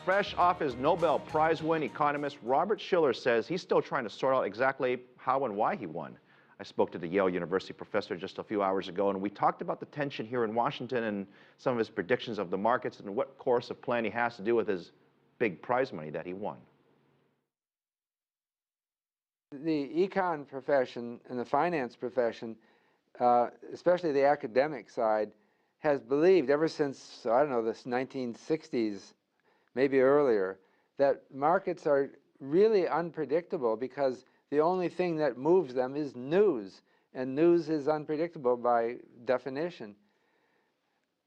Fresh off his Nobel Prize-winning economist, Robert Shiller says he's still trying to sort out exactly how and why he won. I spoke to the Yale University professor just a few hours ago, and we talked about the tension here in Washington and some of his predictions of the markets and what course of plan he has to do with his big prize money that he won. The econ profession and the finance profession, especially the academic side, has believed ever since, I don't know, the 1960s, maybe earlier, that markets are really unpredictable because the only thing that moves them is news, and news is unpredictable by definition.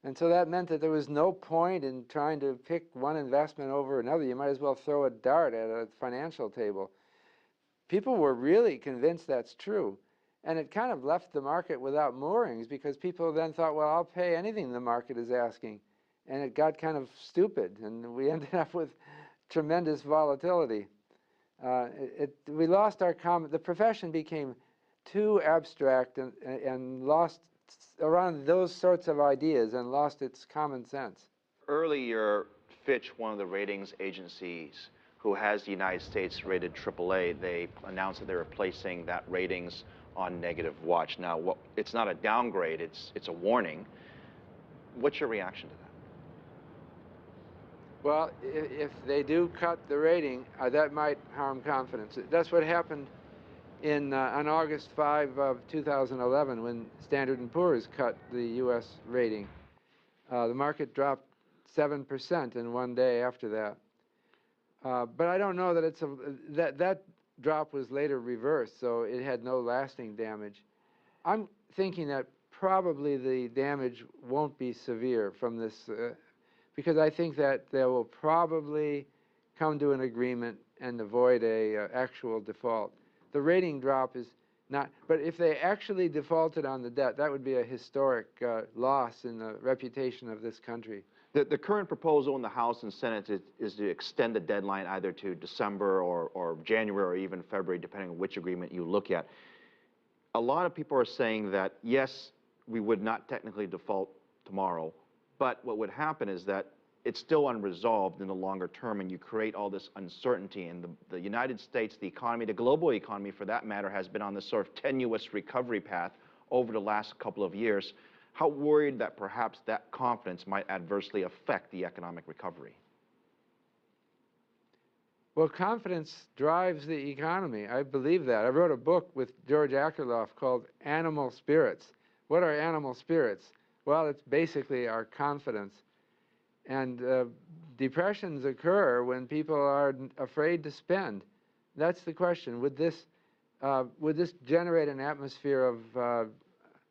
And so that meant that there was no point in trying to pick one investment over another. You might as well throw a dart at a financial table. People were really convinced that's true. And it kind of left the market without moorings because people then thought, well, I'll pay anything the market is asking. And it got kind of stupid, and we ended up with tremendous volatility. We lost our the profession became too abstract and lost around those sorts of ideas and lost its common sense. Earlier, Fitch, one of the ratings agencies who has the United States rated AAA, they announced that they were placing that ratings on negative watch. Now, it's not a downgrade, it's a warning. What's your reaction to that? Well, if they do cut the rating, that might harm confidence. That's what happened on August 5 of 2011 when Standard & Poor's cut the U.S. rating. The market dropped 7% in one day after that. But I don't know that that drop was later reversed, so it had no lasting damage. I'm thinking that probably the damage won't be severe from this, because I think that they will probably come to an agreement and avoid a actual default. The rating drop is not, but if they actually defaulted on the debt, that would be a historic loss in the reputation of this country. The current proposal in the House and Senate is to extend the deadline either to December or January or even February, depending on which agreement you look at. A lot of people are saying that, yes, we would not technically default tomorrow, but what would happen is that it's still unresolved in the longer term, and you create all this uncertainty. And the United States, the economy, the global economy for that matter, has been on this sort of tenuous recovery path over the last couple of years. How worried that perhaps that confidence might adversely affect the economic recovery? Well, confidence drives the economy. I believe that. I wrote a book with George Akerlof called Animal Spirits. What are animal spirits? Well, it's basically our confidence. And depressions occur when people are afraid to spend. That's the question. Would this generate an atmosphere of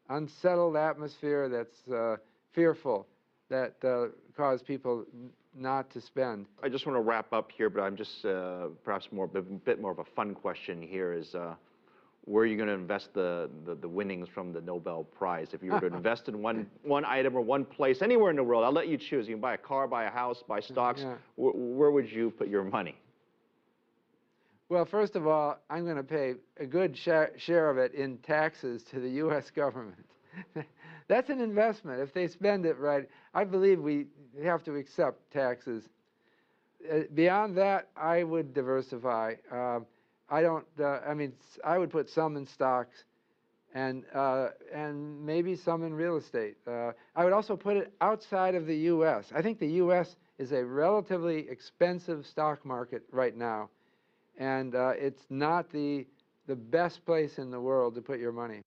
unsettled atmosphere that's fearful, that cause people not to spend? I just want to wrap up here, but I'm just perhaps a bit more of a fun question here is, where are you going to invest the winnings from the Nobel Prize? If you were to invest in one item or one place, anywhere in the world, I'll let you choose. You can buy a car, buy a house, buy stocks. Yeah. Where would you put your money? Well, first of all, I'm going to pay a good share of it in taxes to the U.S. government. That's an investment. If they spend it right, I believe we have to accept taxes. Beyond that, I would diversify. I mean, I would put some in stocks and maybe some in real estate. I would also put it outside of the U.S. I think the U.S. is a relatively expensive stock market right now. And it's not the best place in the world to put your money.